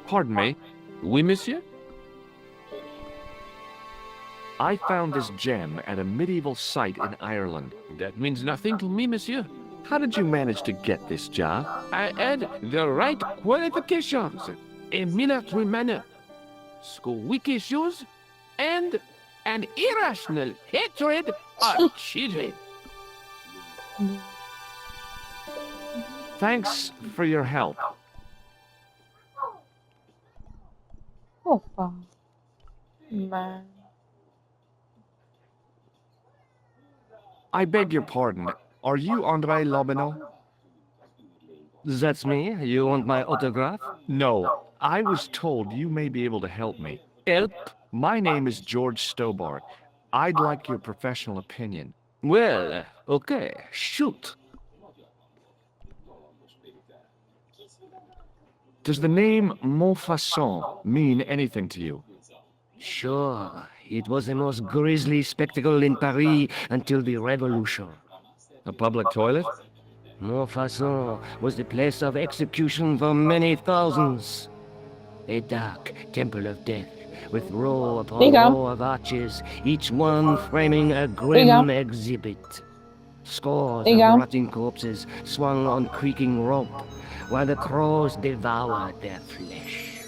Pardon me. Oui, monsieur? I found this gem at a medieval site in Ireland. That means nothing to me, monsieur. How did you manage to get this job? I had the right qualifications. A military manner, school weak issues, and an irrational hatred of children. Thanks for your help. Opa. Ben. I beg your pardon. Are you André Lobineau? That's me. You want my autograph? No. I was told you may be able to help me. Help? My name is George Stobart. I'd like your professional opinion. Well, okay. Shoot. Does the name Montfaucon mean anything to you? Sure. It was the most grisly spectacle in Paris until the Revolution. A public toilet? Montfaucon was the place of execution for many thousands. A dark temple of death, with row upon row of arches, each one framing a grim exhibit. Scores of rotting corpses swung on creaking rope, while the crows devoured their flesh.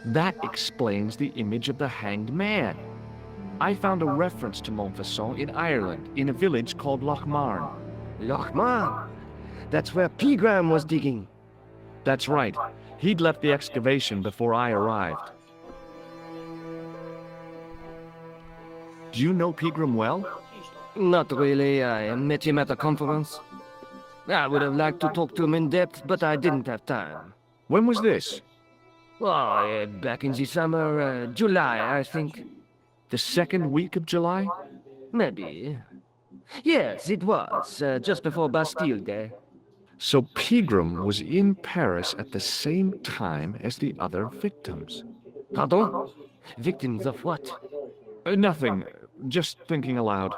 That explains the image of the hanged man. I found a reference to Montfaucon in Ireland, in a village called Lochmarn. Lochmarn? That's where Pegram was digging. That's right. He'd left the excavation before I arrived. Do you know Pegram well? Not really. I met him at a conference. I would have liked to talk to him in depth, but I didn't have time. When was this? Oh, back in the summer, July, I think. The second week of July? Maybe. Yes, it was, just before Bastille Day. So Pegram was in Paris at the same time as the other victims. Pardon? Victims of what? Nothing. Just thinking aloud.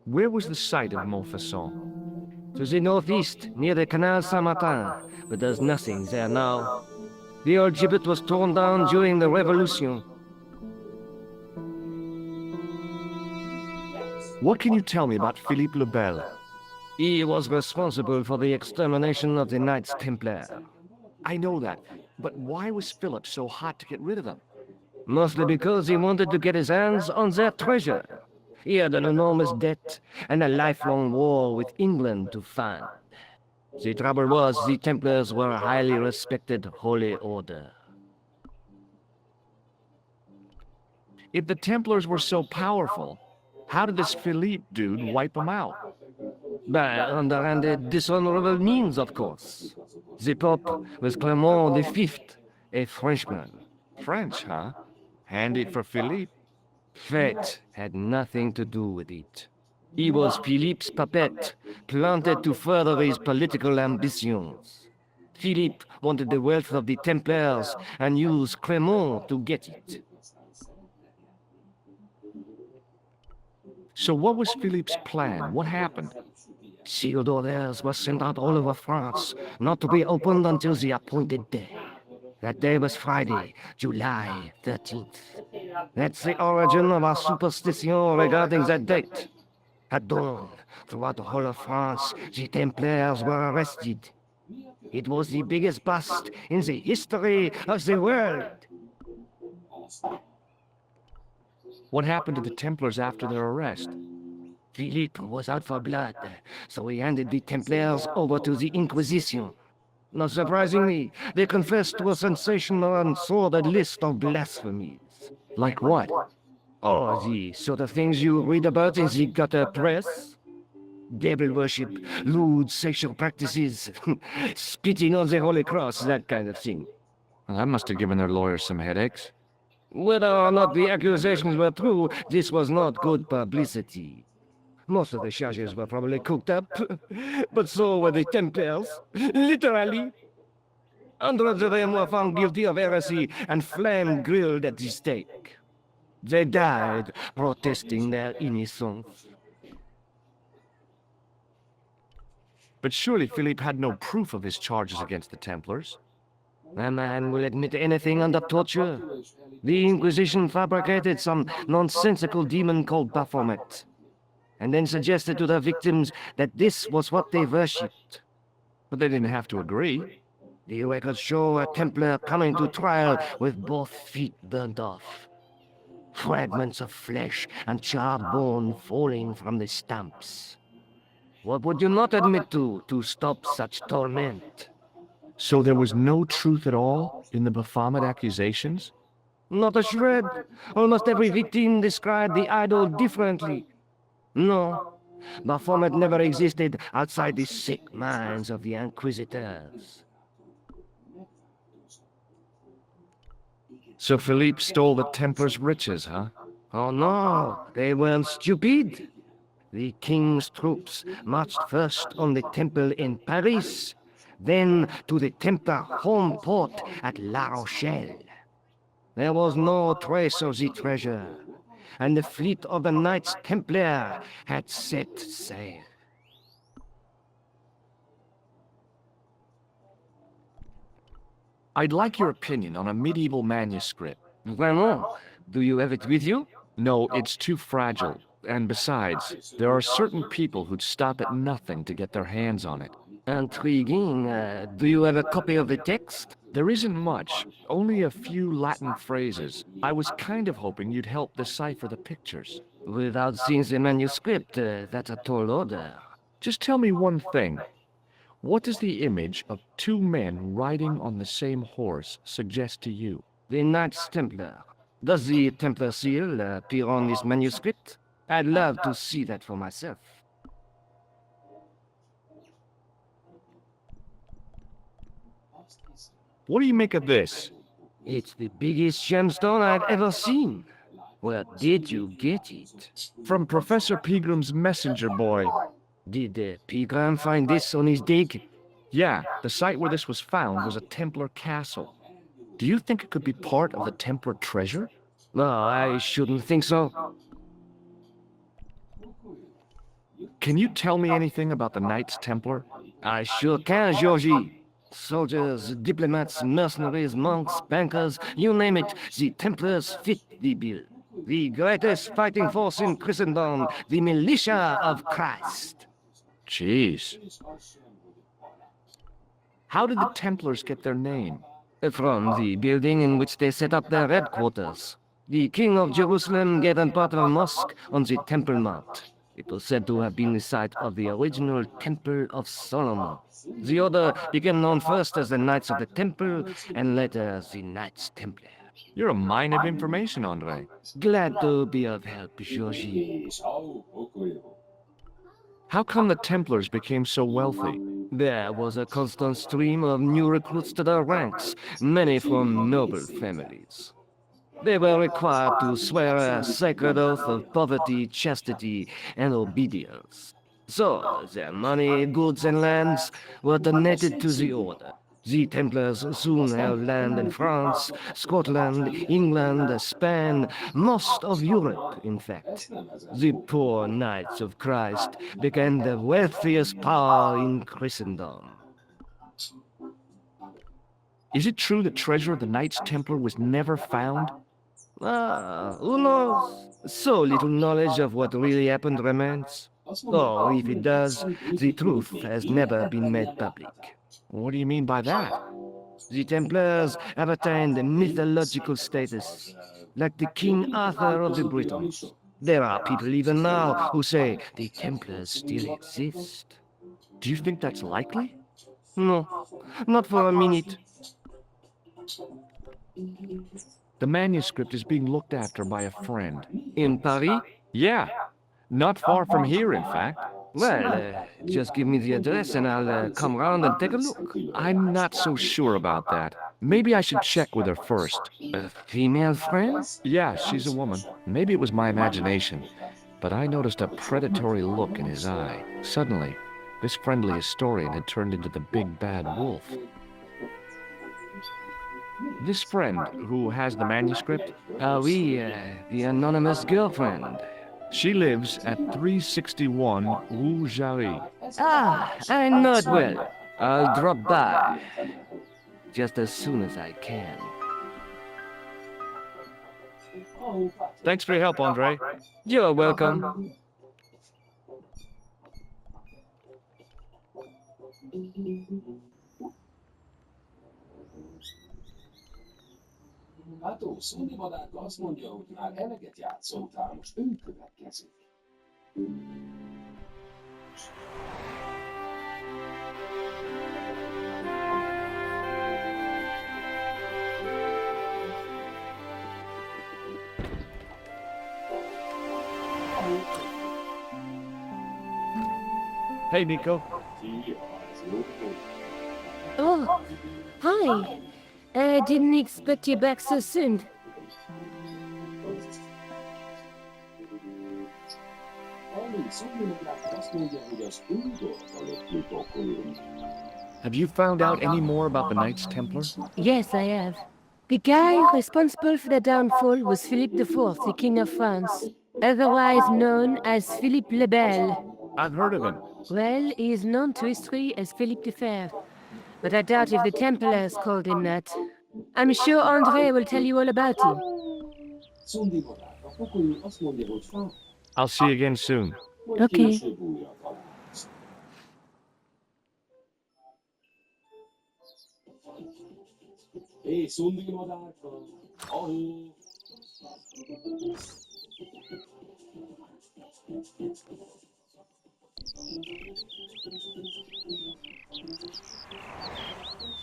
Where was the site of Montfaucon? To the northeast, near the Canal Saint-Martin, but there's nothing there now. The old gibbet was torn down during the Revolution. What can you tell me about Philippe le Bel? He was responsible for the extermination of the Knights Templar. I know that, but why was Philip so hot to get rid of them? Mostly because he wanted to get his hands on their treasure. He had an enormous debt and a lifelong war with England to fund. The trouble was, the Templars were a highly respected holy order. If the Templars were so powerful, how did this Philippe dude wipe them out? By underhanded, dishonorable means, of course. The Pope was Clement V, a Frenchman. French, huh? Handy for Philippe. Fate had nothing to do with it. He was Philippe's puppet, planted to further his political ambitions. Philippe wanted the wealth of the Templars and used Clement to get it. So what was Philippe's plan? What happened? Sealed orders were sent out all over France, not to be opened until the appointed day. That day was Friday, July 13th. That's the origin of our superstition regarding that date. At dawn, throughout the whole of France, the Templars were arrested. It was the biggest bust in the history of the world. What happened to the Templars after their arrest? Philippe was out for blood, so he handed the Templars over to the Inquisition. Not surprisingly, they confessed to a sensational and sordid list of blasphemies. Like what? Oh, the sort of things you read about in the gutter press. Devil worship, lewd sexual practices, spitting on the Holy Cross, that kind of thing. Well, that must have given their lawyers some headaches. Whether or not the accusations were true, this was not good publicity. Most of the charges were probably cooked up, but so were the Templars, literally. Hundreds of them were found guilty of heresy and flame-grilled at the stake. They died protesting their innocence. But surely Philippe had no proof of his charges against the Templars. A man will admit anything under torture. The Inquisition fabricated some nonsensical demon called Baphomet, and then suggested to their victims that this was what they worshipped. But they didn't have to agree. The records show a Templar coming to trial with both feet burnt off. Fragments of flesh and charred bone falling from the stumps. What would you not admit to stop such torment? So there was no truth at all in the Baphomet accusations? Not a shred. Almost every victim described the idol differently. No, Baphomet never existed outside the sick minds of the Inquisitors. So Philippe stole the Templars' riches, huh? Oh no, they weren't stupid. The king's troops marched first on the temple in Paris, then to the Templar home port at La Rochelle. There was no trace of the treasure, and the fleet of the Knights Templar had set sail. I'd like your opinion on a medieval manuscript. Vraiment? Do you have it with you? No, it's too fragile. And besides, there are certain people who'd stop at nothing to get their hands on it. Intriguing. Do you have a copy of the text? There isn't much, only a few Latin phrases. I was kind of hoping you'd help decipher the pictures. Without seeing the manuscript, that's a tall order. Just tell me one thing. What does the image of two men riding on the same horse suggest to you? The Knights Templar. Does the Templar seal appear on this manuscript? I'd love to see that for myself. What do you make of this? It's the biggest gemstone I've ever seen. Where did you get it? From Professor Pegram's messenger boy. Did Pegram find this on his dig? Yeah, the site where this was found was a Templar castle. Do you think it could be part of the Templar treasure? No, I shouldn't think so. Can you tell me anything about the Knights Templar? I sure can, Georgie. Soldiers, diplomats, mercenaries, monks, bankers, you name it, the Templars fit the bill. The greatest fighting force in Christendom, the militia of Christ. Jeez. How did the Templars get their name? From the building in which they set up their headquarters. The King of Jerusalem gave them part of a mosque on the Temple Mount. It was said to have been the site of the original Temple of Solomon. The order became known first as the Knights of the Temple, and later as the Knights Templar. You're a mine of information, Andre. Glad to be of help, Georgie. How come the Templars became so wealthy? There was a constant stream of new recruits to their ranks, many from noble families. They were required to swear a sacred oath of poverty, chastity, and obedience. So, their money, goods, and lands were donated to the order. The Templars soon held land in France, Scotland, England, Spain, most of Europe, in fact. The poor Knights of Christ became the wealthiest power in Christendom. Is it true the treasure of the Knights Templar was never found? Who knows? So little knowledge of what really happened remains. Or if it does, the truth has never been made public. What do you mean by that? The Templars have attained a mythological status, like the King Arthur of the Britons. There are people even now who say the Templars still exist. Do you think that's likely? No, not for a minute. The manuscript is being looked after by a friend. In Paris? Yeah, not far from here, in fact. Well, just give me the address and I'll come round and take a look. I'm not so sure about that. Maybe I should check with her first. A female friend? Yeah, she's a woman. Maybe it was my imagination, but I noticed a predatory look in his eye. Suddenly, this friendly historian had turned into the big bad wolf. This friend, who has the manuscript, Oui, the anonymous girlfriend. she lives at 361 Rue Jarry. Ah, I know it well. I'll drop by. Just as soon as I can. Thanks for your help, Andre. You're welcome. Hát ó, Szundi madárka azt mondja, hogy már eleget játszottál, most ő következik. Hey, Nico. Oh, hi. I didn't expect you back so soon. Szundi madárka azt mondja, hogy az ő dolga lépni pokoljon. Have you found out any more about the Knights Templar? Yes, I have. The guy responsible for the downfall was Philippe IV, the King of France, otherwise known as Philippe le Bel. I've heard of him. Well, he is known to history as Philippe the Fair, but I doubt if the Templars called him that. I'm sure André will tell you all about him. Szundi madárka pokoljon azt mondja, hogy fá, I'll see you again soon. majd Oké. később újra találkozunk. Hé, Szundi madárka! Ahó!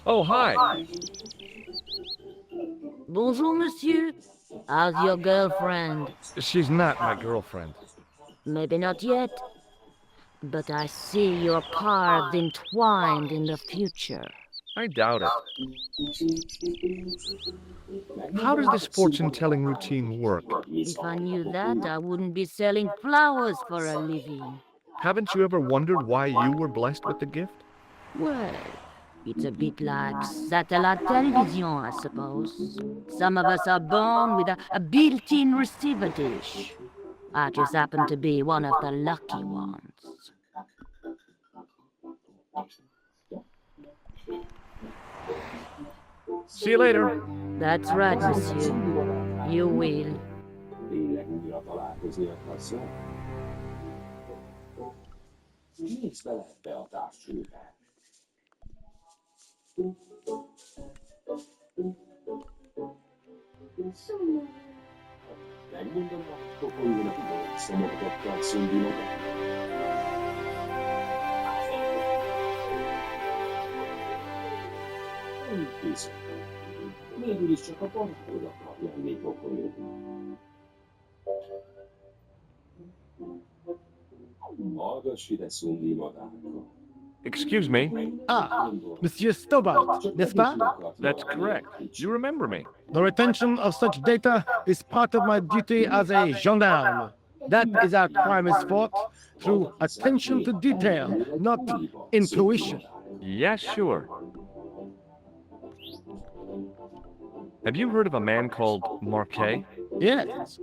Oh, hi. Bonjour, monsieur. How's your girlfriend? She's not my girlfriend. Maybe not yet, but I see you're carved, entwined in the future. I doubt it. How does this fortune-telling routine work? If I knew that, I wouldn't be selling flowers for a living. Haven't you ever wondered why you were blessed with the gift? Well, it's a bit like satellite television, I suppose. Some of us are born with a built-in receiver dish. I just happen to be one of the lucky ones. See you later. That's right, monsieur. You will. Tényleg újra találkozni akarsz, nem? Nézd bele ebbe a távcsőbe. Megmondom, hogy pokoljónak ide szomorgatta a Szundi magát. Nem bizony. Végül is csak a barátodat akar lenni pokoljó. Hallgass ide, Szundi madárka. Excuse me? Ah, Monsieur Stobart, n'est-ce pas? That's correct. You remember me. The retention of such data is part of my duty as a gendarme. That is how crime is fought, through attention to detail, not intuition. Yeah, sure. Have you heard of a man called Marquet? Yes.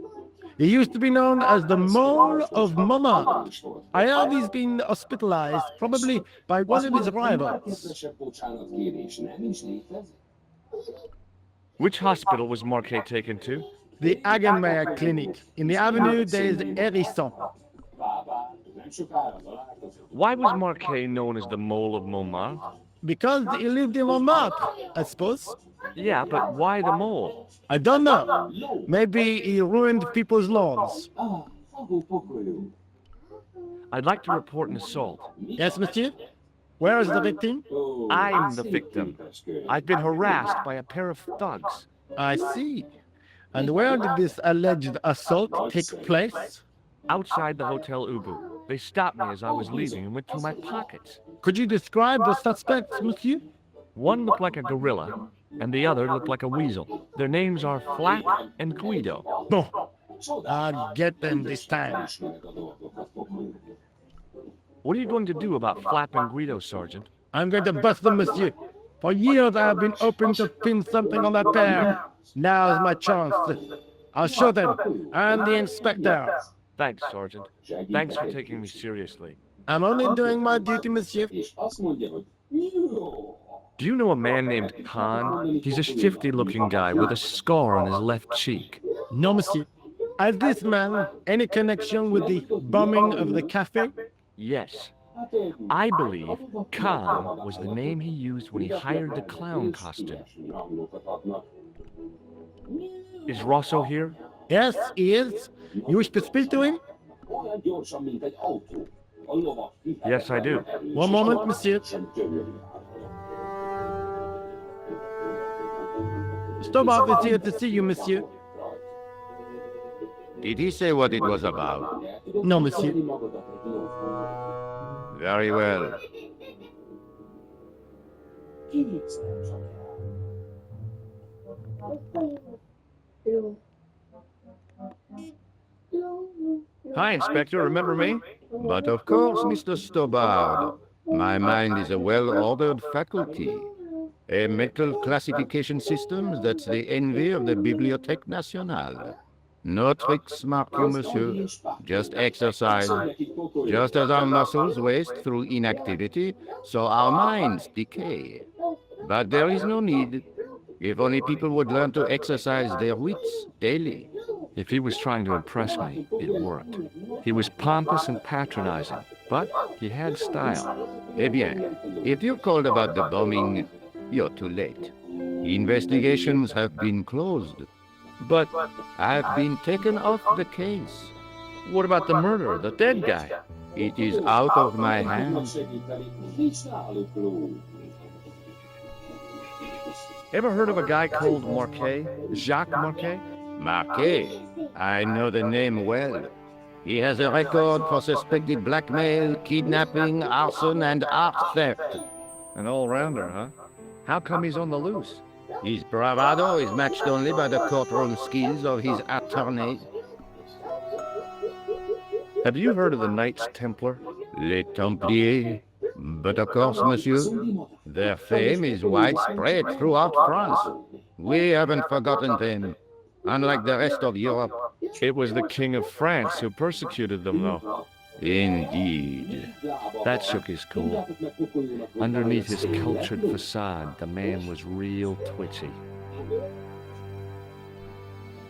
He used to be known as the Mole of Montmartre. I heard he's been hospitalized, probably by one of his rivals. Which hospital was Marquet taken to? The Hagenmeyer Clinic. In the Avenue des Hérissons. Why was Marquet known as the Mole of Montmartre? Because he lived in Montmartre, I suppose. Yeah, but why the mole? I don't know. Maybe he ruined people's lawns. I'd like to report an assault. Yes, monsieur? Where is the victim? I'm the victim. I've been harassed by a pair of thugs. I see. And where did this alleged assault take place? Outside the Hotel Ubu. They stopped me as I was leaving and went through my pockets. Could you describe the suspects, monsieur? One looked like a gorilla, and the other looked like a weasel. Their names are Flap and Guido. Bon. I'll get them this time. What are you going to do about Flap and Guido, Sergeant? I'm going to bust them, monsieur. For years I have been hoping to pin something on that pair. Now's my chance. I'll show them, and the inspector. Thanks, Sergeant. Thanks for taking me seriously. I'm only doing my duty, monsieur. És azt mondja, hogy jó. Do you know a man named Khan? He's a shifty-looking guy with a scar on his left cheek. No, monsieur. Has this man any connection with the bombing of the cafe? Yes. I believe Khan was the name he used when he hired the clown costume. Is Rosso here? Yes, he is. You wish to speak to him? Olyan gyorsan, mint egy autó. A lovak Yes, I do. One moment, monsieur. sem gyönyörű. Stobart is here to see you, monsieur. Did he say what it was about? No, monsieur. Very well. Hi, Inspector. Remember me? But of course, Mr. Stobart. My mind is a well-ordered faculty. A metal classification system that's the envy of the Bibliothèque Nationale. No tricks, mark you, monsieur. Just exercise. Just as our muscles waste through inactivity, so our minds decay. But there is no need. If only people would learn to exercise their wits daily. If he was trying to impress me, it worked. He was pompous and patronizing, but he had style. Eh bien, if you called about the bombing, you're too late. Investigations have been closed. But I've been taken off the case. What about the murderer, the dead guy? It is out of my hands. Ever heard of a guy called Marquet? Jacques Marquet? Marquet, I know the name well. He has a record for suspected blackmail, kidnapping, arson, and art theft. An all-rounder, huh? How come he's on the loose? His bravado is matched only by the courtroom skills of his attorney. Have you heard of the Knights Templar? Les Templiers. But of course, monsieur, their fame is widespread throughout France. We haven't forgotten them, unlike the rest of Europe. It was the King of France who persecuted them, though. Indeed. That shook his cool. Underneath his cultured facade, the man was real twitchy.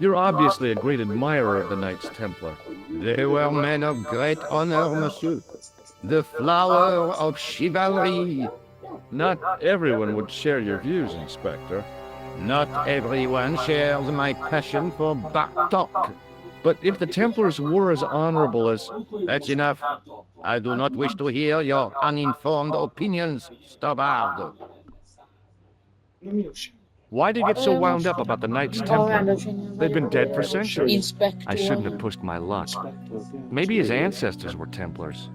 You're obviously a great admirer of the Knights Templar. They were men of great honor, monsieur. The flower of chivalry. Not everyone would share your views, Inspector. Not everyone shares my passion for Bartok. But if the Templars were as honorable as... That's enough. I do not wish to hear your uninformed opinions, Stobart. Why do you get so wound up about the Knights Templar? They've been dead for centuries. Inspector. I shouldn't have pushed my luck. Maybe his ancestors were Templars.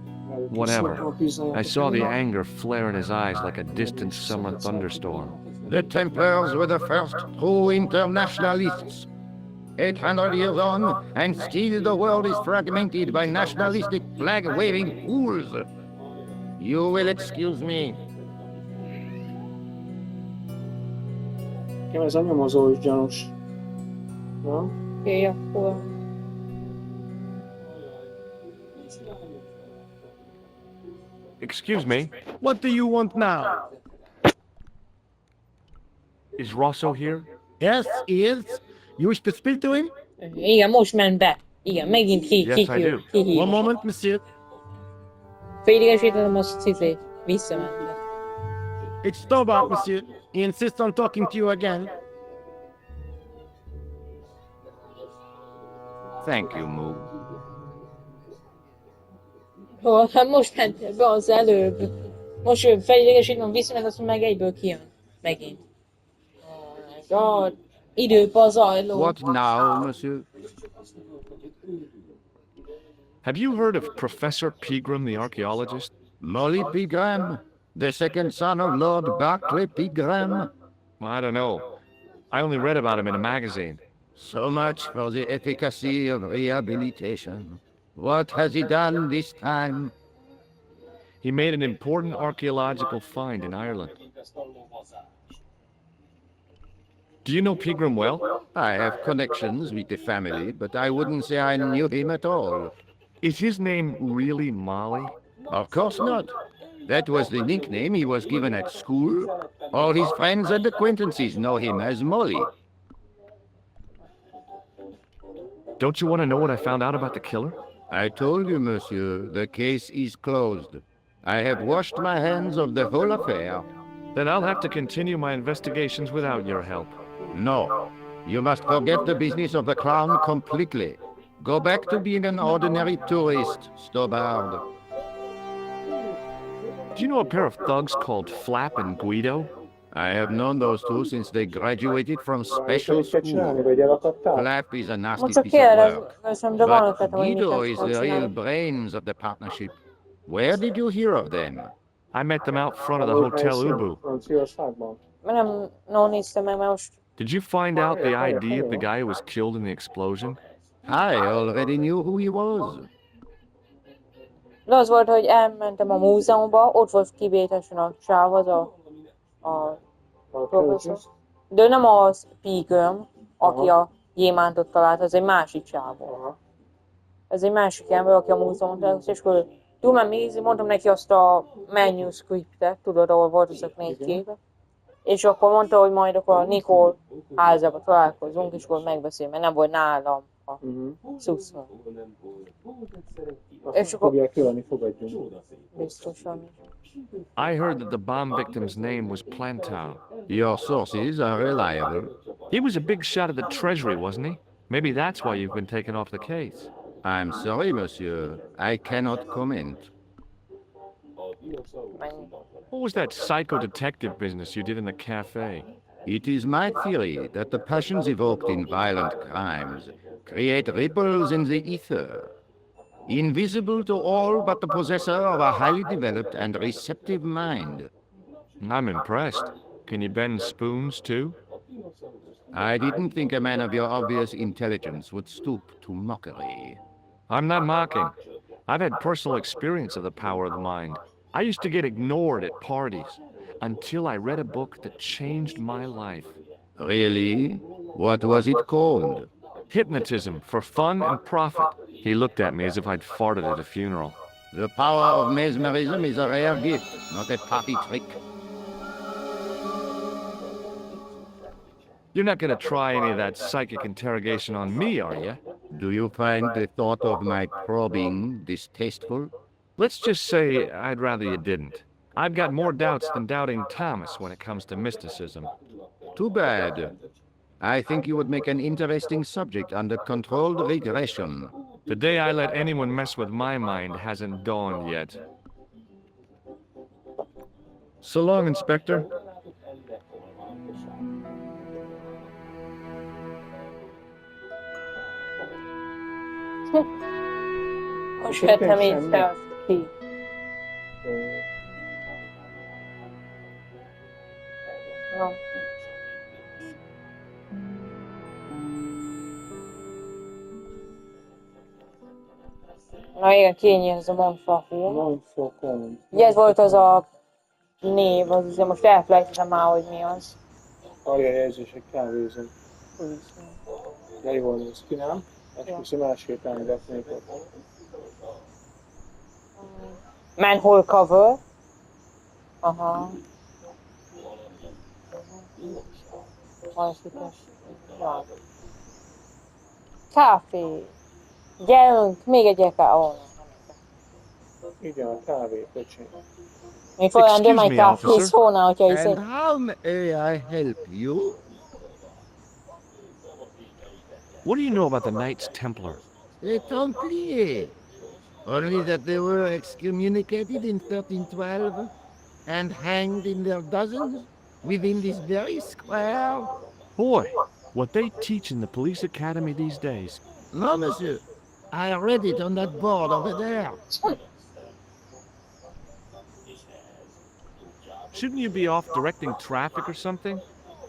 Whatever. I saw the anger flare in his eyes like a distant summer thunderstorm. The Templars were the first true internationalists. 800 years on, and still the world is fragmented by nationalistic flag-waving fools. You will excuse me. Nekem ez a nyomozó is gyanús. Na? Oké, akkor... Excuse me, What do you want now? is Rosso here? Yes, he is. You wish to speak to him? Igen, most ment be. Igen, megint Yes, I do. One moment, monsieur. Féligesítettem azt cizét. Visszament be. It's Stobart, monsieur. He insists on talking to you again. Thank you, Moo. Jó, hát most ment be az előbb. Most ő féligesítem, visszament, azt meg egyből kijön. Megint. Oh my god. Időpazarló. What now, monsieur? Have you heard of Professor Pegram, the archaeologist? Molly Pegram? The second son of Lord Barclay Pegram? I don't know. I only read about him in a magazine. So much for the efficacy of rehabilitation. What has he done this time? He made an important archaeological find in Ireland. Do you know Pegram well? I have connections with the family, but I wouldn't say I knew him at all. Is his name really Molly? Of course not. That was the nickname he was given at school. All his friends and acquaintances know him as Molly. Don't you want to know what I found out about the killer? I told you, monsieur, the case is closed. I have washed my hands of the whole affair. Then I'll have to continue my investigations without your help. No, you must forget the business of the crown completely. Go back to being an ordinary tourist, Stobard. Do you know a pair of thugs called Flap and Guido? I have known those two since they graduated from special Special csinálni, school. vagy elakadtál? Flap is a nasty Most csak piece of work. kérdezem, de van But ötletem, hogy mit Guido nem is fogok the real csinálni. brains of the partnership. Where did you hear of them? I met them out front of the Hotel Ubu. Franciaországban. Mert nem néztem meg, mert most Did you find out the ID of the guy who was killed in the explosion? I already knew who he was. de az volt, hogy elmentem a múzeumba, ott volt kivételesen a sáv, az a professzor. De nem az Pígöm, aki a gyémántot talált, az egy másik csávó. Ez egy másik ember, aki a múzeumot talált, és akkor tudom nézni, mondtam neki azt a manuscriptet, tudod, ahol volt azok 4 képek. És akkor mondta, hogy majd akkor a Nikol házába találkozunk, és akkor megbeszélünk, mert nem volt nálam a szuszra. És akkor Fogják jönni, fogadjunk. biztosan. I heard that the bomb victim's name was Plantow. Your sources are reliable. He was a big shot at the Treasury, wasn't he? Maybe that's why you've been taken off the case. I'm sorry, monsieur. I cannot comment. What was that psycho-detective business you did in the cafe? It is my theory that the passions evoked in violent crimes create ripples in the ether, invisible to all but the possessor of a highly developed and receptive mind. I'm impressed. Can you bend spoons, too? I didn't think a man of your obvious intelligence would stoop to mockery. I'm not mocking. I've had personal experience of the power of the mind. I used to get ignored at parties until I read a book that changed my life. Really? What was it called? Hypnotism for fun and profit. He looked at me as if I'd farted at a funeral. The power of mesmerism is a rare gift, not a party trick. You're not going to try any of that psychic interrogation on me, are you? Do you find the thought of my probing distasteful? Let's just say I'd rather you didn't. I've got more doubts than doubting Thomas when it comes to mysticism. Too bad. I think you would make an interesting subject under controlled regression. The day I let anyone mess with my mind hasn't dawned yet. So long, Inspector. Most vettem észre azt ki. No. Na igen, kényi ez a Montfaucon. Montfaucon. Ugye ez volt az a név, az ugye most elfelejtettem már, hogy mi az. Aljajelzések kávézók. De jól néz ki, nem? Esküszöm elsétálni Daphnékot. Manhole cover. Aha. Ja. Kávé. Gyerünk, még egy eka. Oh, Igen, a kávé, köcsém. még olyan, de Excuse majd me, kávé officer. szólna, hogyha And hiszem. how may I help you? What do you know about the Knights Templar? Les Templiers. Only that they were excommunicated in 1312 and hanged in their dozens within this very square. Boy, what they teach in the police academy these days. No, monsieur. I read it on that board over there. Shouldn't you be off directing traffic or something?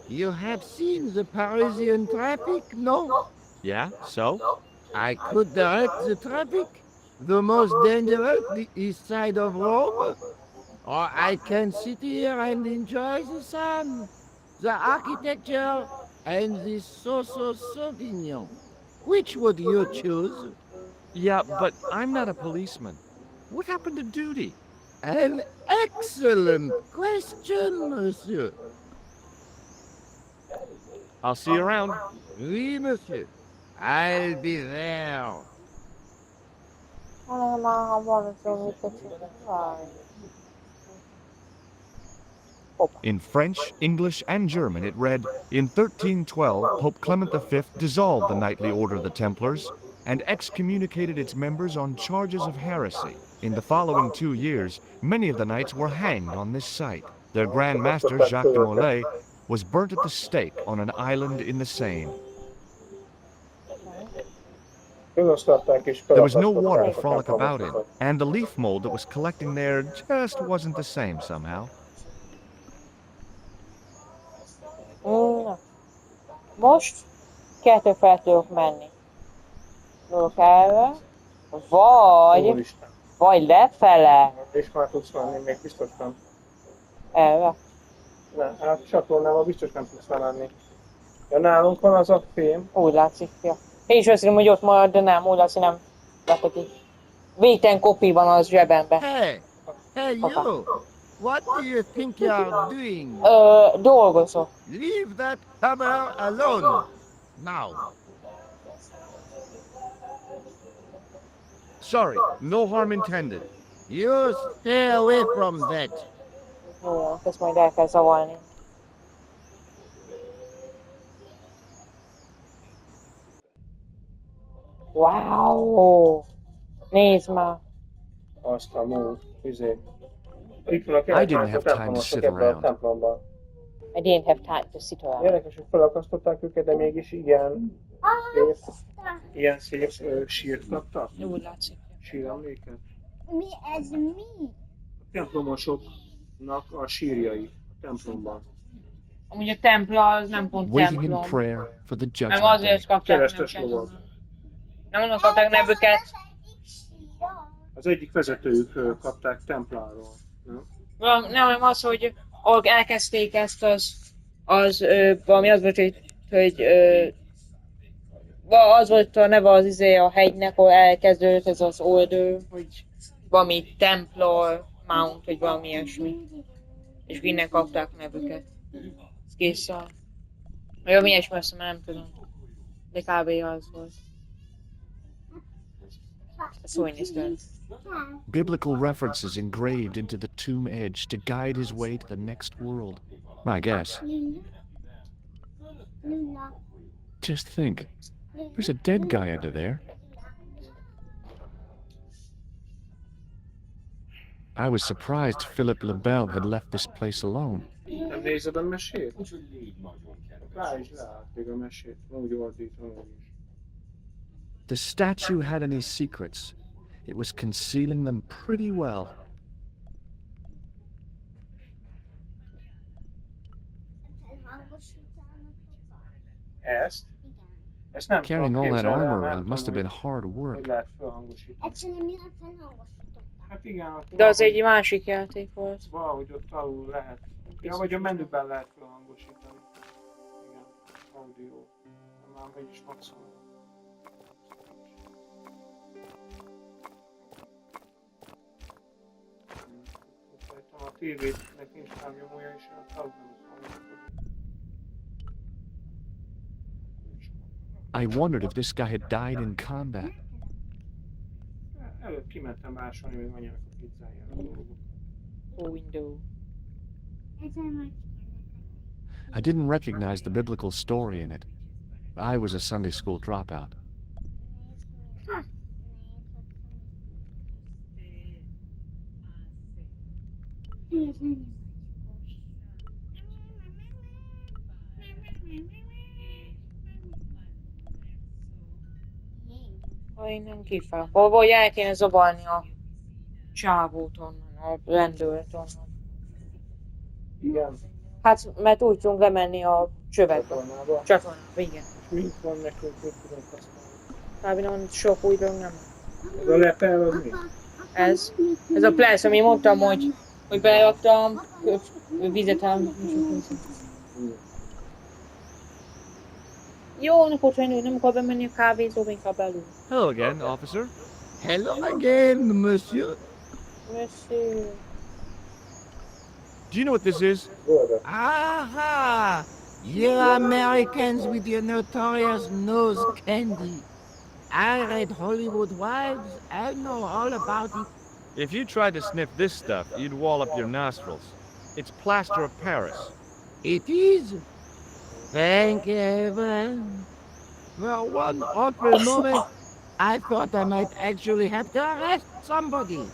You have seen the Parisian traffic, no? Yeah, so? I could direct the traffic. The most dangerous, the east side of Rome. Or I can sit here and enjoy the sun, the architecture, and the Sauvignon. Which would you choose? Yeah, but I'm not a policeman. What happened to duty? An excellent question, monsieur. I'll see you around. Oui, monsieur. I'll be there. Már van az, amit várj. Hoppá. In French, English, and German, it read, in 1312, Pope Clement V dissolved the knightly order of the Templars and excommunicated its members on charges of heresy. In the following 2 years, many of the knights were hanged on this site. Their Grand Master, Jacques de Molay, was burnt at the stake on an island in the Seine. There was no water to frolic about in, and the leaf mold that was collecting there just wasn't the same somehow. Na. Most kettő fel tudok menni. Tudok erre, vagy lefele. És már tudsz menni, még biztos nem. Erre. Ne, hát csatornával biztos nem tudsz menni. Ja, nálunk van az a fém. Úgy látszik, ja. Én is azt hiszem, hogy ott marad, de nem, úgy látszik, nem vettek így. Végtelen kopi van az zsebemben. Hey, you! What do you think you are doing? Dolgozok. Leave that camera alone. Now. Sorry, no harm intended. You stay away from that. Jó, ezt majd el kell zavarni. Wow! Nézd már! Azt a mód, Itt van a I didn't have time to sit around. templomban. I didn't have time to sit around. Érdekes, hogy felakasztották őket, de mégis ilyen szép sírt kaptak. Úgy látszik. Síremléket. Mi ez mi? A templomosoknak a sírjai a templomban. Amúgy a templa az nem pont Waiting in templom. prayer for the Nem judgment day. azért kapták Keresztes nevüket. lovag. Nem onnan kapták nevüket. Az egyik vezetőjük kapták Templárról. Nem, az, hogy ahol elkezdték ezt, valami az volt, hogy az volt a neve az a hegynek, ahol elkezdődött ez az oldő, hogy valami Templar Mount, vagy valami ilyesmi. És innen kapták a nevüket. Ez kész a... Valami ilyesmi, azt nem tudom. De kb. Az volt. Ez úgy néz ki. Biblical references engraved into the tomb edge to guide his way to the next world. I guess. Just think, there's a dead guy under there. I was surprised Philip le Bel had left this place alone. Nem nézed a mesét? Rá is látjuk a mesét. Úgy ordítom is. The statue had any secrets. It was concealing them pretty well. Ezt? Ezt nem Carrying tudom all that képzelni, armor nem around must have tudom, been hard hogy work. lehet felhangosítani. Egyszerűen miért felhangosították? Hát igen, De az egy másik játék volt. valahogy ott alul lehet. Ja, vagy a menüben lehet felhangosítani. Igen, audio. Nem ám, hogy is maximum. A tévének nincs távnyomója, és a távnyomója hangosítani. I wondered if this guy had died in combat. Előbb kimentem másolni, még anyának a pizzájára a dolgok. Window. I didn't recognize the biblical story in it. I was a Sunday school dropout. Innen kifele. Vagy el kéne zavarni a csávót onnan, a rendőrt onnan. Igen, Hát, mert úgy tudunk lemenni a csövekbe. csatornába. Csatornába, igen. Mint van nekünk, hogy tudunk használni. Kb. Nem sok új dolog nem. Ez a lepel az mi? Ez a plesz, ami mondtam, hogy beraktam vizet Jó napot, rendőr, nem akar bemenni a kávézóba, inkább belül. Hello again, officer. Hello again, monsieur. Merci. Do you know what this is? Aha! You Americans with your notorious nose candy. I read Hollywood Wives. I know all about it. If you tried to sniff this stuff, you'd wall up your nostrils. It's plaster of Paris. It is. Thank heaven. For one awful moment, I thought I might actually have to arrest somebody.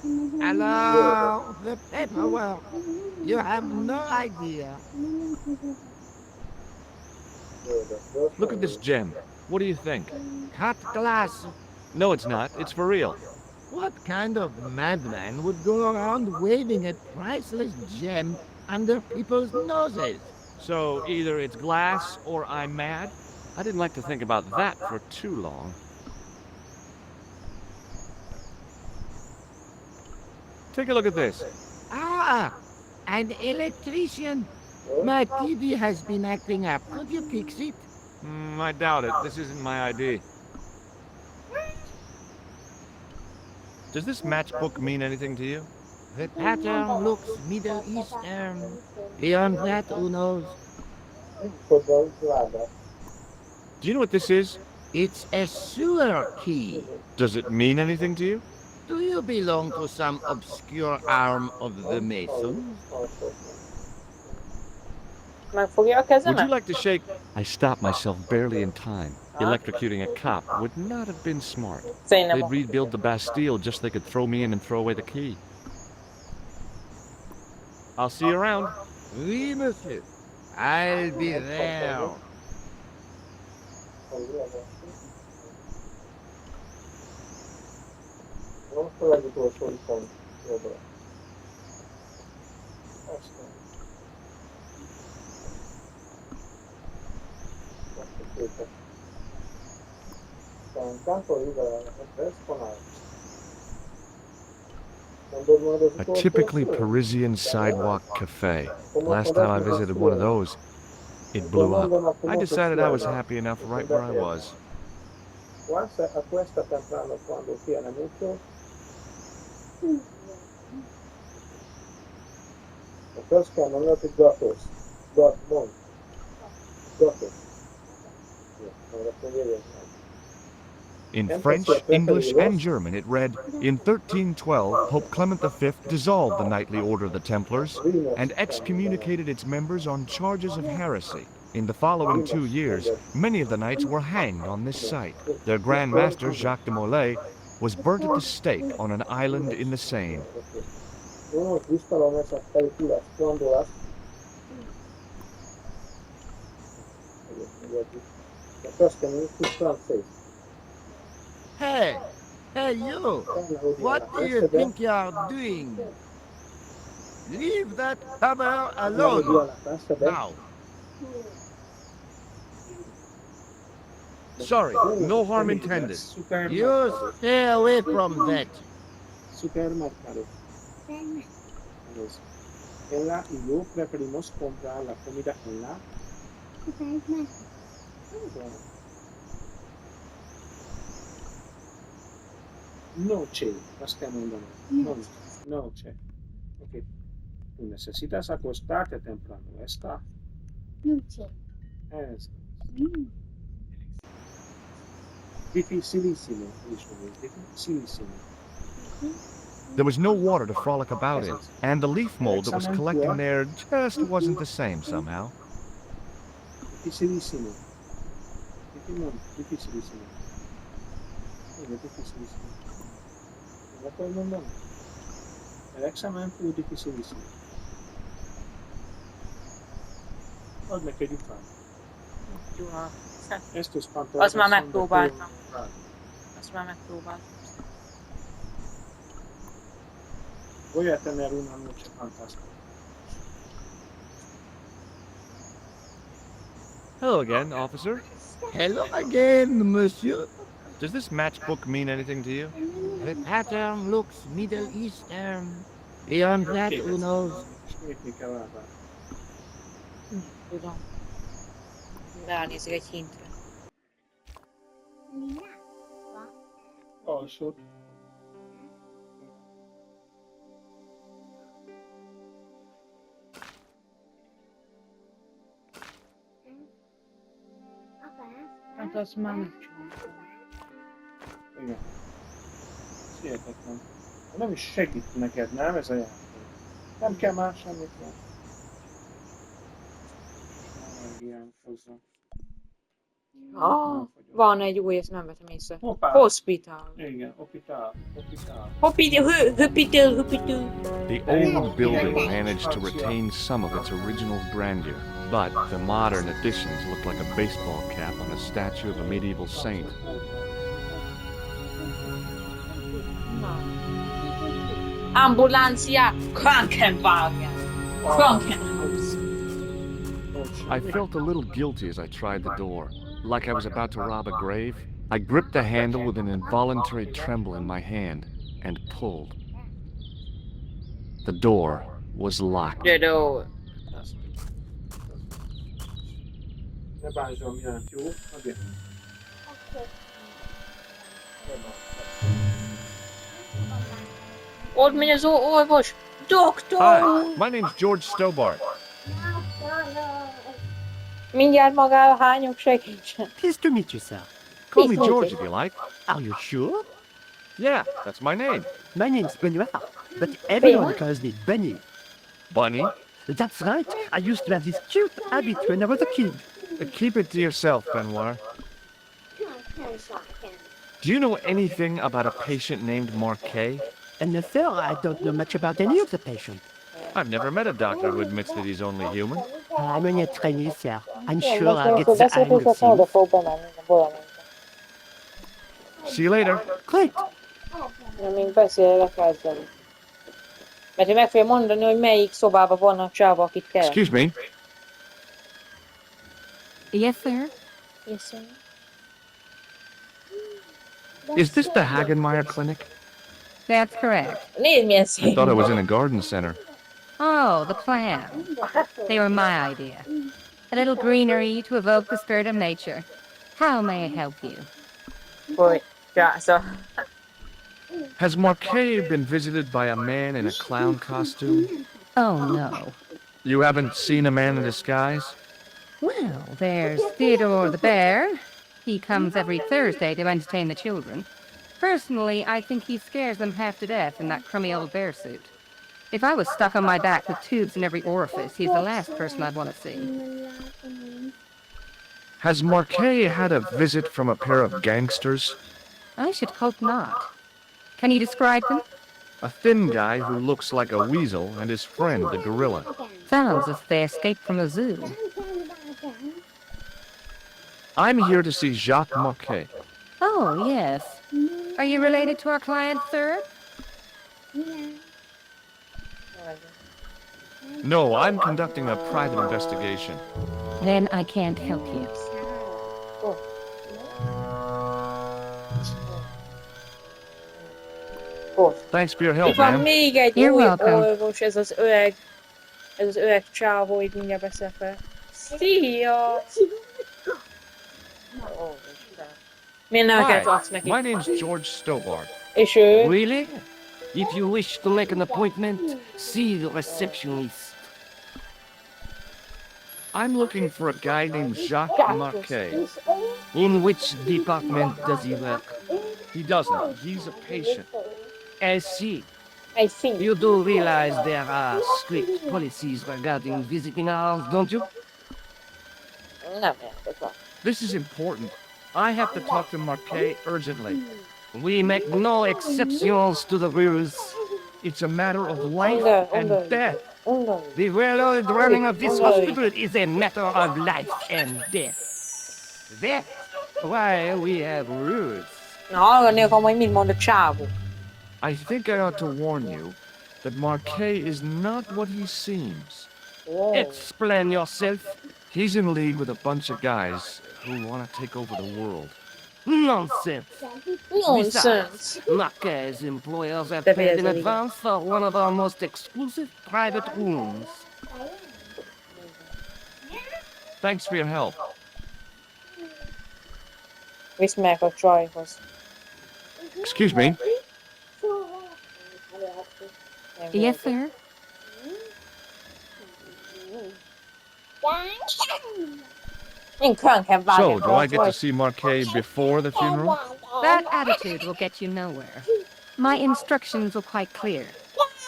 Hello, the paperwork. You have no idea. Look at this gem. What do you think? Cut glass. No, it's not. It's for real. What kind of madman would go around waving a priceless gem under people's noses? So either it's glass or I'm mad? I didn't like to think about that for too long. Take a look at this. Ah, an electrician. My TV has been acting up. Could you fix it? I doubt it. This isn't my ID. Does this matchbook mean anything to you? The pattern looks Middle Eastern. Beyond that, who knows? Do you know what this is? It's a sewer key. Does it mean anything to you? Do you belong to some obscure arm of the Masons? Megfogja a Would you kezemet? like to shake? I stopped myself barely in time. Electrocuting a cop would not have been smart. Szerintem. They'd rebuild the Bastille just so they could throw me in and throw away the key. I'll see you around. Oui, monsieur. I'll be there. A typically Parisian sidewalk cafe. Last time I visited one of those, it blew up. I decided I was happy enough right where I was. A questa temprano quando tiene mucho. A Tosca non è più Gothos. Gothmont. Gothos. Non lo puoi vedere. In French, English, and German, it read, in 1312, Pope Clement V dissolved the knightly order of the Templars and excommunicated its members on charges of heresy. In the following 2 years, many of the knights were hanged on this site. Their Grand Master, Jacques de Molay, was burnt at the stake on an island in the Seine. Hey, you! What do you think you're doing? Leave that cover alone! Now! Sorry, no harm intended. You stay away from that! Supermercado. En la y yo preferimos comprar la comida en la. No c'è, la stiamo andando. No c'è. Ok. Tú necesitas acostarte temprano, ¿está? Es dificilísimo, dificilísimo. There was no water to frolic about in, and the leaf mold that was collecting there just wasn't the same somehow. Dificilísimo. Dificilísimo. Dificilísimo. No todo el mundo. El examen fue dificilísimo. Hogy meg kell fel. Jó, Ezt is azt már megpróbáltam. Azt már megpróbáltam. Voy a tener una noche fantástica. Hello again, officer. Hello again, monsieur. Does this matchbook mean anything to you? The pattern looks Middle Eastern. Beyond that, who knows? Ismét mi kell elvárni. Tudom. Ránézek egy hintre. Alsó. Hát azt már megcsináltam. Igen. Ez hihetetlen. Nem is segít neked, nem ez a játék? Nem kell már semmit, nem. Energiám hozzá. Ah, van egy új, ezt nem vettem észre. Hoppá. Hospital. Igen, opitál. Hospital. The old building managed to retain some of its original grandeur, but the modern additions look like a baseball cap on a statue of a medieval saint. Ambulancia Krankenwagen. Krankenhaus. I felt a little guilty as I tried the door, like I was about to rob a grave. I gripped the handle with an involuntary tremble in my hand and pulled. The door was locked. The door. Ne bántsd, ami jelent, jó? Adj. Ott megy az orvos. Doktor! Hi, my name's George Stobart. Mindjárt magára hányok segítsen. Pleased to meet you, sir. Call me George if you like. Are you sure? Yeah, that's my name. My name's Benoit, but everyone calls me Benny. Bunny. That's right. I used to have this cute habit when I was a kid. Keep it to yourself, Benoit. Do you know anything about a patient named Marquet? And no, sir, I don't know much about any of the patients. I've never met a doctor who admits that he's only human. I'm only a trainee, sir. I'm sure I'll get the hang of things. See you later. Great. Amíg beszélek ezzel. Mert én meg fogja mondani, hogy melyik szobában van a csáva, akit kell. Excuse me. Yes, sir? Yes, sir. Is this the Hagenmeyer Clinic? That's correct. Nézd, milyen I szép. thought I was in a garden center. Oh, the plan. They were my idea. A little greenery to evoke the spirit of nature. How may I help you? Hogy, so. Has Marquet been visited by a man in a clown costume? Oh, no. You haven't seen a man in disguise? Well, there's Theodore the bear. He comes every Thursday to entertain the children. Personally, I think he scares them half to death in that crummy old bear suit. If I was stuck on my back with tubes in every orifice, he's the last person I'd want to see. Has Marquet had a visit from a pair of gangsters? I should hope not. Can you describe them? A thin guy who looks like a weasel and his friend, the gorilla. Sounds as if they escaped from a zoo. I'm here to see Jacques Marquet. Oh, yes. Are you related to our client, sir? No, I'm conducting a private investigation. Then I can't help you. Thanks for your Itt help, van ma'am. még egy You're új welcome. orvos, ez az öreg csávó, így mindjárt beszél fel. Szia! Ó, Isten. Mindeneket adsz Hi, neki. my name's George Stobart. És ő? Really? If you wish to make an appointment, see the receptionist. I'm looking for a guy named Jacques Marquet. In which department does he work? He doesn't. He's a patient. I see. I see. You do realize there are strict policies regarding visiting hours, don't you? Nem értek van. This is important. I have to talk to Marquet urgently. We make no exceptions to the rules. It's a matter of life and death. The well-oiled running of this hospital is a matter of life and death. That's why we have rules. Na, hallgatni akarom, hogy mit mond a csávó. I think I ought to warn you that Marquet is not what he seems. Wow. Explain yourself. He's in league with a bunch of guys who want to take over the world. Nonsense. Nonsense. Marquet's employers have Te paid in félsz, advance for one of our most exclusive private rooms. Thanks for your help. Visz meg a csajhoz. Excuse me. Yes, sir? Én külön kell So, vágni. do I get to see Marquet before the funeral? That attitude will get you nowhere. My instructions were quite clear.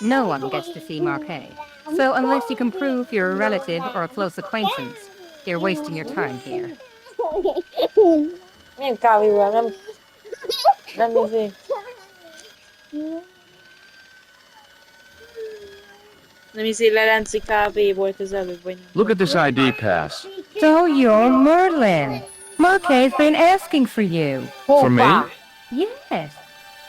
No one gets to see Marquet. So unless you can prove you're a relative or a close acquaintance, you're wasting your time here. Én kávéval, nem izé. Nem izé lerenci kávé volt az előbb, vagy nem. Look at this ID pass. So you're Merlin. Marquet's been asking for you. For me? Hoppá! Yes.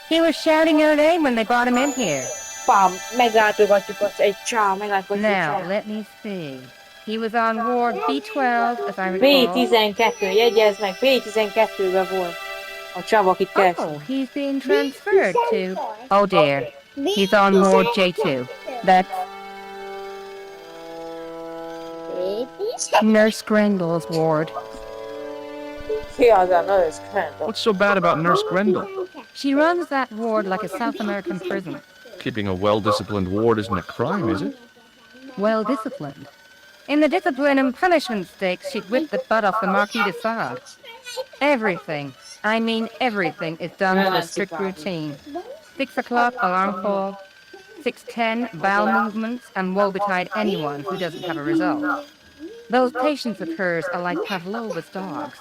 He was shouting your name when they brought him in here. Hoppá, meglátogatjuk ott egy csá, meglátogatjuk egy Now, csá. let me see. He was on ward B12, as I recall. B12, jegyezd meg, B12-ben volt. A csav, akit keres. Oh, he's being transferred to... Oh dear. He's on ward J2. That's Nurse Grendel's ward. Ki az a nurse Crandall? What's so bad about Nurse Grendel? She runs that ward like a South American prison. Keeping a well-disciplined ward isn't a crime, is it? Well disciplined. In the discipline and punishment stakes, she'd whip the butt off the Marquis de Sade. Everything, I mean everything, is done with a strict routine. 6 o'clock, alarm call. 6:10, bowel movements, and woe betide anyone who doesn't have a result. Those patients of hers are like Pavlova's dogs.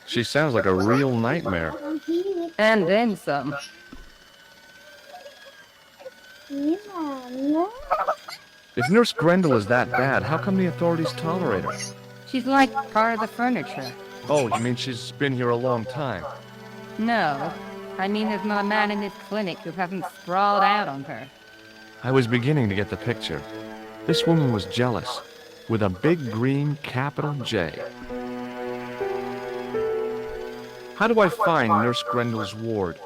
She sounds like a real nightmare. And then some. If Nurse Grendel is that bad, how come the authorities tolerate her? She's like part of the furniture. Oh, you mean she's been here a long time? No, I mean there's not a man in this clinic who hasn't sprawled out on her. I was beginning to get the picture. This woman was jealous, with a big green capital J. How do I find Nurse Grendel's ward?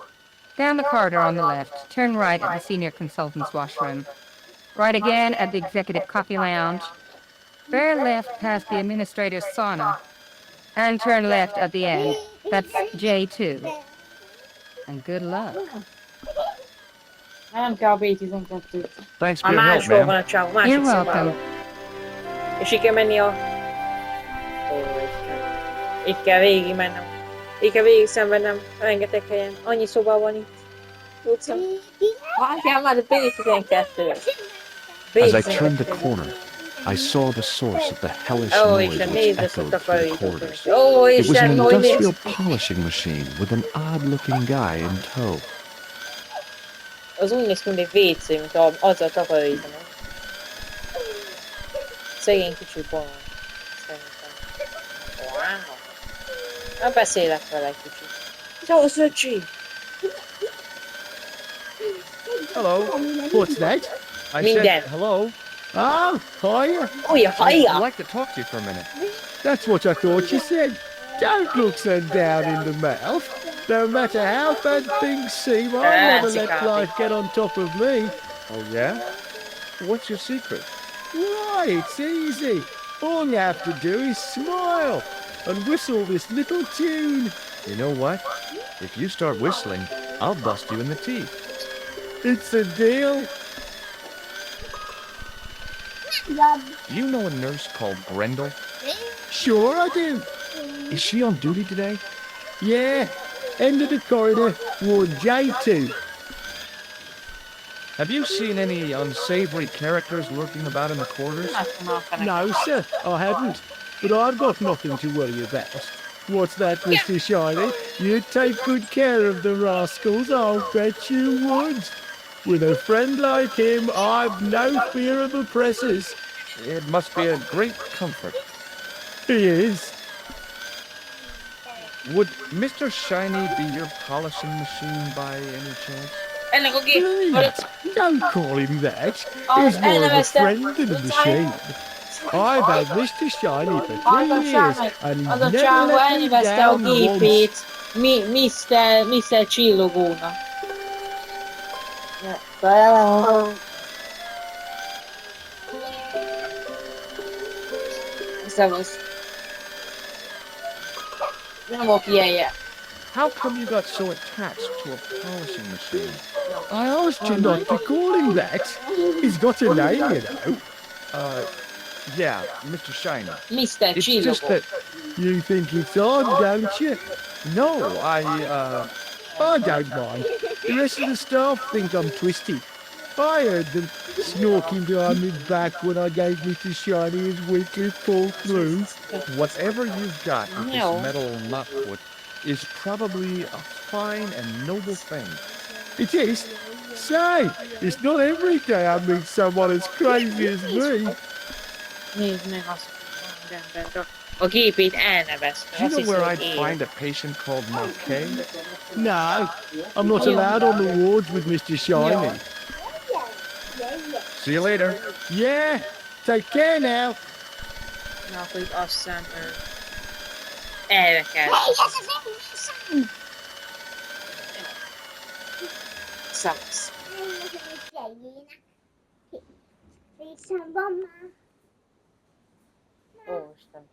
Down the corridor on the left, turn right at the senior consultant's washroom. Right again at the executive coffee lounge. Bear left past the administrator's sauna. And turn left at the end. That's J2. And good luck. Nem kell a B12. Thanks A for your help, máshol van ma'am. a csáv, You're másik welcome. szobában. És így kell menni a... Ó, Isten. Itt kell végig mennem. Itt kell végig szenvednem rengeteg helyen. Annyi szoba van itt. Tudsz? Várjál már, a B12. As I turned the corner, I saw the source of the hellish Ó, noise Isten, which nézd ezt a echoed through the takarítót. corridors. Ó, It was an Isten, hogy industrial nézd. polishing machine with an odd-looking guy in tow. Az úgy néz ki, mint egy WC, mint azzal takarítanak. Szegény kicsi bolond. Szerintem. Wow. Na, beszélek vele egy kicsit. Jó, Szöcsi! Hello. What's that? I Minden. said hello. Oh, hiya. Oh, ja, I'd hallja! like to talk to you for a minute. That's what I thought you said. Don't look so down in the mouth. No matter how bad things seem, I'll never let life get on top of me. Oh, yeah? What's your secret? Why, it's easy. All you have to do is smile and whistle this little tune. You know what? If you start whistling, I'll bust you in the teeth. It's a deal. Do you know a nurse called Grendel? Sure I do. Is she on duty today? Yeah, end of the corridor, ward J2. Have you seen any unsavory characters lurking about in the corridors? No, sir, I haven't. But I've got nothing to worry about. What's that, Mr. Shiny? You'd take good care of the rascals, I'll bet you would. With a friend like him, I've no fear of oppressors. It must be a great comfort. He is. Would Mr. Shiny be your polishing machine by any chance? Ennek a gép... Please, don't call him that. Oh, He's more of a elnevezte. friend than a machine. I've had Mr. Shiny for 3 years, and he's Az a never csávó let me elnevezte a down once. gépét Mr. Csillogónak. Szevasz. Nem ok ilyenje. How come you got so attached to a polishing machine? I asked you not to call him that. He's got a name, you know. Yeah, Mr. Shiny. Mr. It's just Csillogó. that You think it's odd, don't you? No, I don't mind. The rest of the staff think I'm twisted. I heard them snorking behind my back when I gave Mr. Shiny his weekly pull through. Whatever you've got with this No. metal nutfoot is probably a fine and noble thing. It is. Say, it's not every day I meet someone as crazy as me. Nézd meg azt, hogy a gépét elnevezte. Do you Azt know where hiszi, I'd hogy find a patient called Marquet? No, I'm not allowed on the wards with Mr. Shiny. See you later. Yeah, take care now. Na, akkor itt azt hiszem, erre kell. Szavasz. Ó, Isten.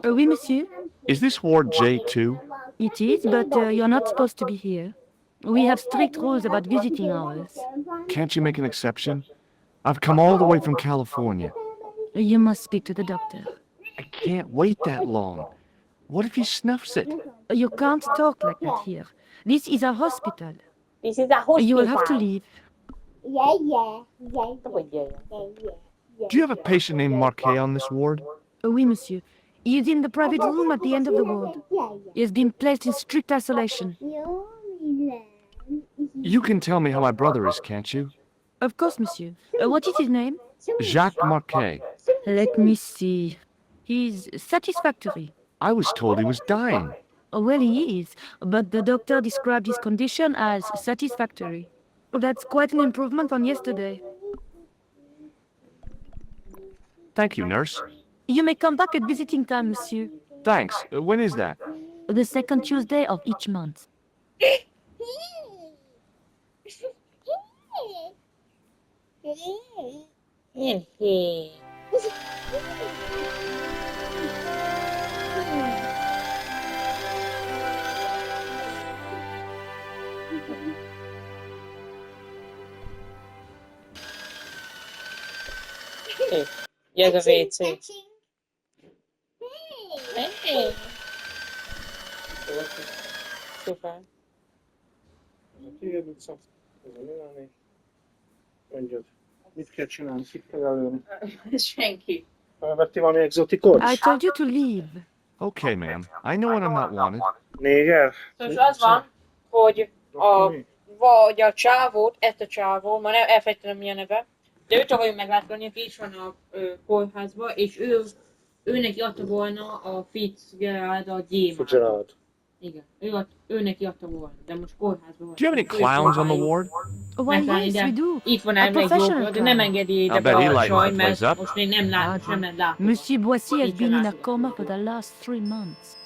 Oui, monsieur. Is this Ward J2? It is, but you're not supposed to be here. We have strict rules about visiting hours. Can't you make an exception? I've come all the way from California. You must speak to the doctor. I can't wait that long. What if he snuffs it? You can't talk like that here. This is a hospital. This is a hospital. You will have to leave. Hogy jöjjön. Do you have a patient named Marquet on this ward? Oui, monsieur. He is in the private room at the end of the ward. He has been placed in strict isolation. You can tell me how my brother is, can't you? Of course, monsieur. What is his name? Jacques Marquet. Let me see. He's satisfactory. I was told he was dying. Well, he is, but the doctor described his condition as satisfactory. That's quite an improvement on yesterday. Thank you, nurse. You may come back at visiting time, monsieur. Thanks. When is that? The second Tuesday of each month. Milyen hé. Ja, ez a WC. Hey. Szuper. Téged utca, ezen ülni. Mondjad, mit kell csinálni, kit kell előni? Senki. Felvettél valami exotikot? I told you to leave. Okay, ma'am. I know when I'm not wanted. Néger? Szóval az van, hogy vagy a csávót, ezt a csávó, ma nem elfejtettem mi a neve, de őt akarjuk meglátogatni, aki is van a kórházban, és ő neki adta volna a Fitzgerald a gyémánt. Fitzgerald. Igen, ő neki adta volna, de most kórházban van. Do you have any clowns on the ward? Why, yes, we do. Itt van A egy professional jó, de nem clown. engedi ide I bet be he a lightened saj, the place mert up. most még nem látom. Monsieur Boissy has been in a coma for the last 3 months.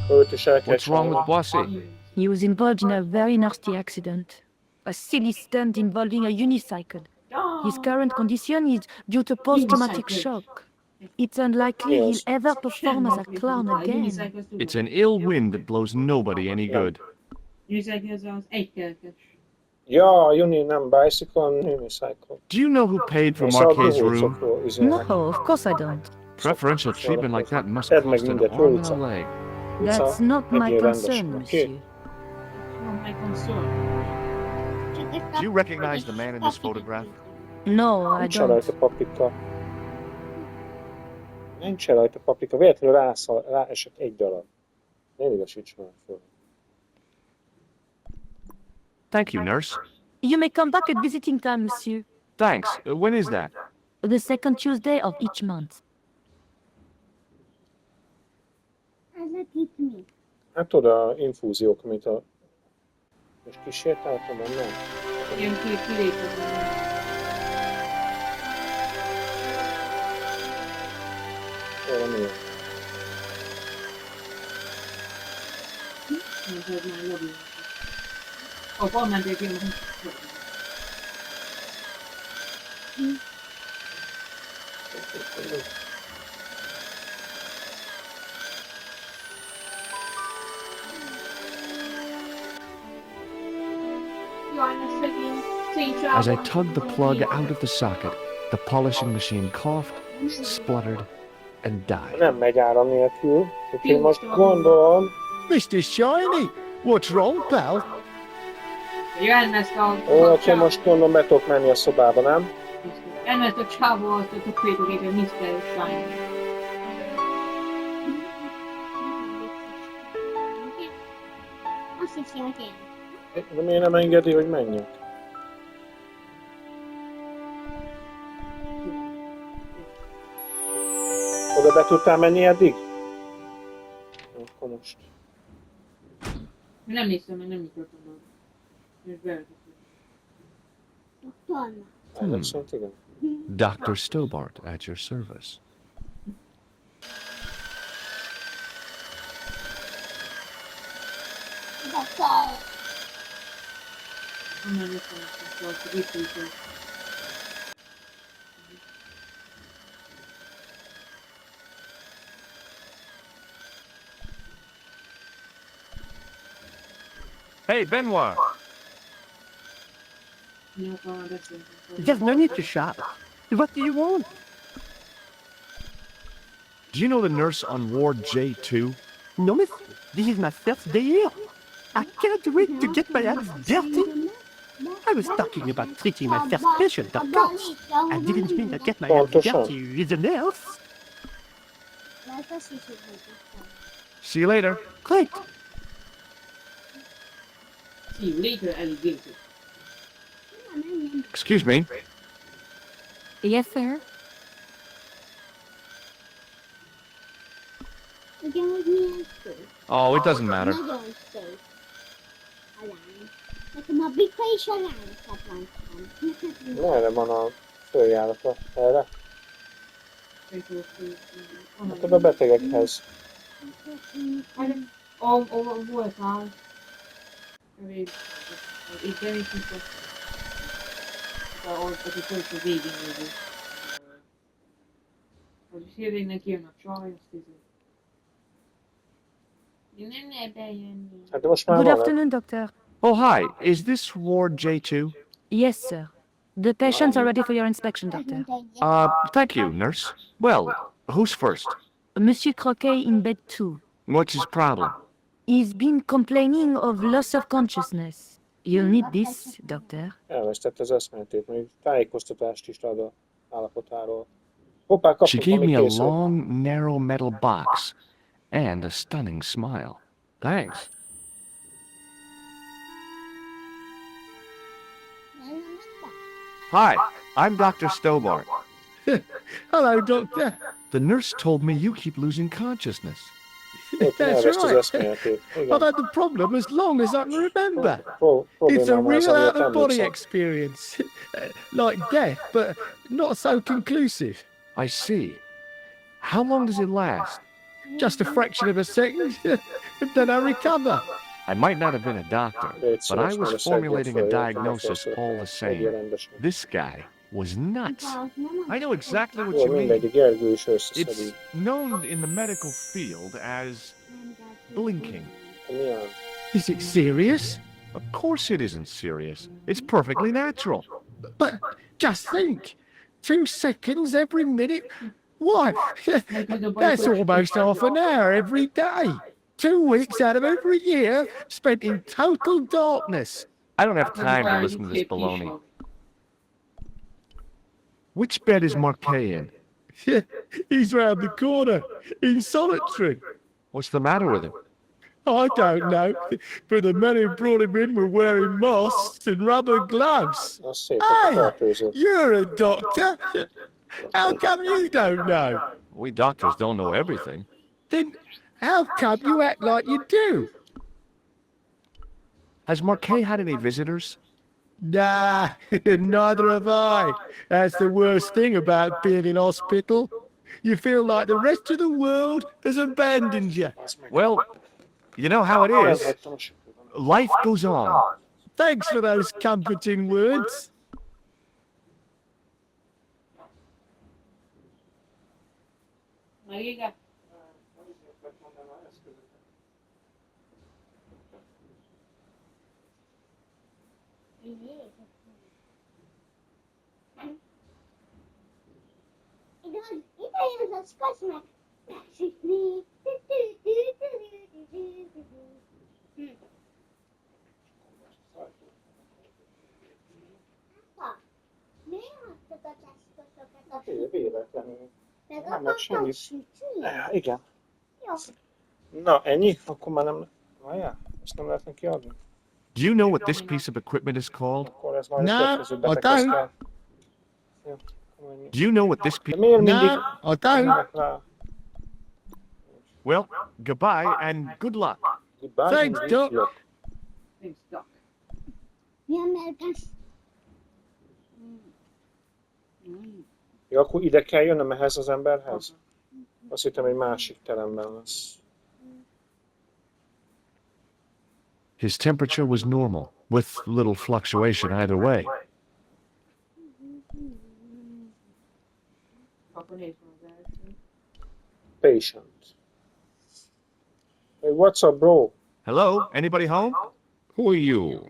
Őt is el kell What's wrong with Boissy? He was involved in a very nasty accident. A silly stunt involving a unicycle. His current condition is due to post-traumatic shock. It's unlikely he'll ever perform as a clown again. It's an ill wind that blows nobody any good. Unicycle az egykerekes. Ja, Uni nem bicycle, unicycle. Do you know who paid for És a Marquet's room? bohócokról izélnek. No, of course I don't. Preferential treatment like that must Tedd meg cost an mindet, arm and a Róca. leg. That's not my Legyél rendes, concern, oké? monsieur. Do you recognize the man in this photograph? No, I Nincs rajta don't. paprika. Nincs rajta paprika. Véletlenül ráesett egy darab. Ne idegesíts már föl. Thank you, nurse. You may come back at visiting time, monsieur. Thanks. When is that? The second Tuesday of each month. Hát oda infúziók, mint a... Most kísérteltem onnan? Ilyen kilépett. Valami jó. A palmenték jön. As I tugged the plug out of the socket, the polishing machine coughed, spluttered, and died. Nem megy áram nélkül, úgyhogy most gondolom, Mr. Shiny, what's wrong, pal? Jöjjön ezt a... oké, most gondolom be tudok menni a szobába, nem? Ennek a csávó azt a tupétokéket Mr. Shiny. Azt hiszi, hogy én. De miért nem engedi, hogy menjek? Oda be tudtál menni eddig? Akkor most. Nem néztem, mert nem nyitottam meg. És bevetettem. Doktornak. Ezek szerint igen. Dr. Stobart at your service. Doktor. Onnan jöttem, hogy itt is. Hey, Benoit! There's no need to shout. What do you want? Do you know the nurse on Ward J2? No, miss. This is my first day here. I can't wait to get my hands dirty. I was talking about treating my first patient, of course. I didn't mean to get my hands dirty with an else. Lehet azt is, hogy doktor. See you later. Great. See you later, alligator. Excuse me. Yes, sir? Ugye, hogy milyen szó? Oh, it doesn't matter. Nagyon szép. A lány. Nekem a bika és a lány kedvencem. Merre van a följárata? Erre? Hát oda a betegekhez. Voltál. Itt benéztünk az utolsó végén lévő. Az is érvénynek jön a csaj, azt hiszem. Nem lehet bejönni. Hát de most már Good van. afternoon, doctor. Oh, hi. Is this Ward J2? Yes, sir. The patients are ready for your inspection, doctor. Thank you, nurse. Well, who's first? Monsieur Croquet in bed 2. What's his problem? He's been complaining of loss of consciousness. You'll need this, doctor. Elvesztette az eszméletét, még tájékoztatást is ad a állapotáról. Hoppá, She kaptam, gave me ami a kész volt. long, narrow metal box and a stunning smile. Thanks. Hi, I'm Dr. Stobart. Hello, Doctor. The nurse told me you keep losing consciousness. Ott That's elveszte az right. eszméletét. I've Igen. had the problem as long as I can remember. It's a Problémám az, real amiért out-of-body emlékszem. experience. Like death, but not so conclusive. I see. How long does it last? Just a fraction of a second, and then I recover. I might not have been a doctor, but I was formulating a diagnosis all the same. This guy was nuts. I know exactly what Jó, you mean. mindegy, Gergő is It's összeszedik. known in the medical field as blinking. Mi a... Is it serious? Of course it isn't serious. It's perfectly natural. But just think, 2 seconds every minute. Why? That's almost half an hour every day. 2 weeks out of every year spent in total darkness. I don't have time to listen to this baloney. Which bed is Marquet in? He's round the corner, in solitary. What's the matter with him? I don't know, but the men who brought him in were wearing masks and rubber gloves. Az szép, hogy Hey, fertőzött. you're a doctor. How come you don't know? We doctors don't know everything. Then how come you act like you do? Has Marquet had any visitors? Nah, neither have I. That's the worst thing about being in hospital. You feel like the rest of the world has abandoned you. Well, you know how it is. Elhagytam a sötétben. Life goes on. Thanks for those comforting words. Megígett? Igaz, ide jön az kosmek. Véletlenül. Meg Nem lett akartam semmi. sütni. Igen. Jó. Na, ennyi? Akkor már nem... Várjál, ezt nem lehet neki adni? Do you know what this piece of equipment is called? Akkor ez majd a No, következő I beteghez don't. kell. Jó, akkor ennyi. Do you know what this De piece... miért mindig No, I don't. mennek rá? Well, goodbye and good luck. Goodbye, Thanks, and Doc. good luck. Milyen melkas? Jó, akkor ide kell jönnöm ehhez az emberhez? Azt hittem, egy másik teremben lesz. His temperature was normal, with little fluctuation either way. Patient. Hey, what's up, bro? Hello? Anybody home? Who are you?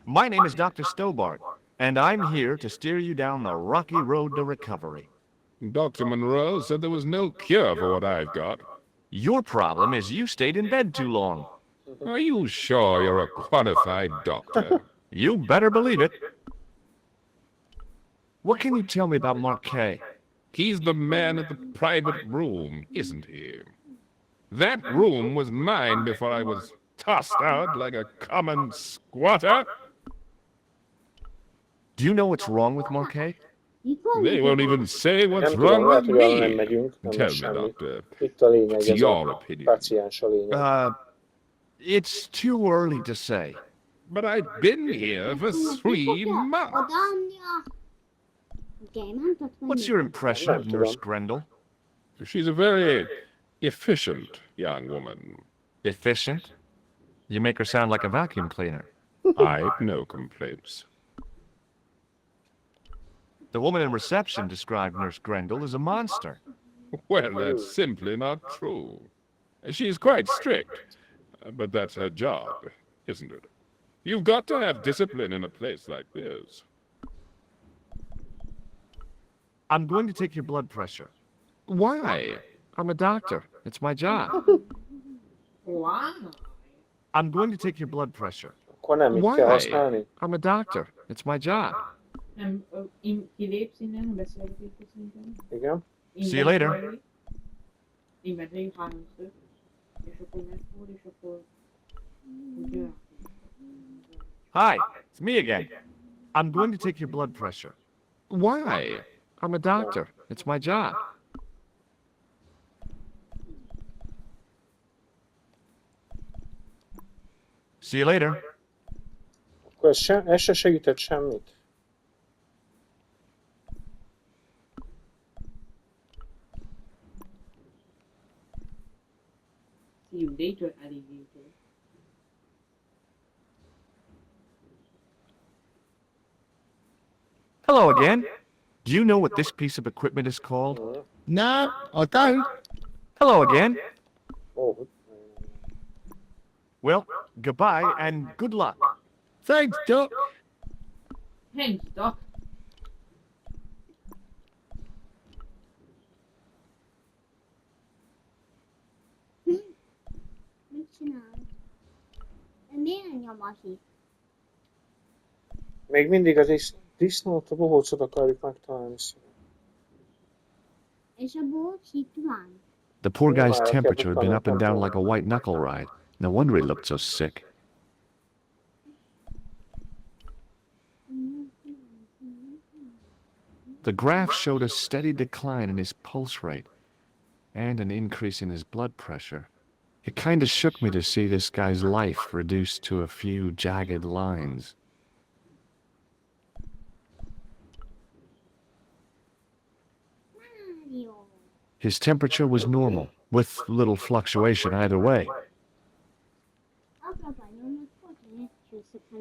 My name is Dr. Stobart, and I'm here to steer you down the rocky road to recovery. Dr. Monroe said there was no cure for what I've got. Your problem is you stayed in bed too long. Are you sure you're a qualified doctor? You better believe it. What can you tell me about Marquet? He's the man at the private room, isn't he? That room was mine before I was tossed out like a common squatter. Do you know what's wrong with Marquet? They won't even say what's Nem wrong tudom, lehet, with hogy arra nem me. megyünk, nem Tell lesz me, semmi. doctor. Itt a lényeg, What's ez your a opinion? páciens a lényeg. It's too early to say. But I've been here for 3 months. Odaadnia. Oké, nem tudod, What's your impression of Nurse Grendel? She's a very efficient young woman. Efficient? You make her sound like a vacuum cleaner. I've no complaints. The woman in reception described Nurse Grendel as a monster. Well, that's simply not true. She's quite strict, but that's her job, isn't it? You've got to have discipline in a place like this. I'm going to take your blood pressure. Why? I'm a doctor. It's my job. I'm going to take your blood pressure. Akkor nem itt kell használni. I'm a doctor. It's my job. Kilépsz innen, a beszélgetésbe szerintem. Igen. See you later. Innen végig háromszor. És akkor megfordul, és akkor... Ugye? Hi, it's me again. I'm going to take your blood pressure. Why? I'm a doctor. It's my job. See you later. Akkor ez se segített semmit. See you later, alligator. Hello again. Do you know what this piece of equipment is called? No, I don't. Hello again. Ó, Well, goodbye and good luck. Thanks, Doc. Thanks, Doc. Mit csinál? Miért nyomod itt? még mindig a disznót, a bohócot akarjuk megtalálni. És a bolt itt van. The poor guy's temperature had been up and down like a white knuckle ride. No wonder he looked so sick. The graph showed a steady decline in his pulse rate and an increase in his blood pressure. It kind of shook me to see this guy's life reduced to a few jagged lines. Mário. His temperature was normal, with little fluctuation either way. Apa vagy nyomod, hogy ne csúszik a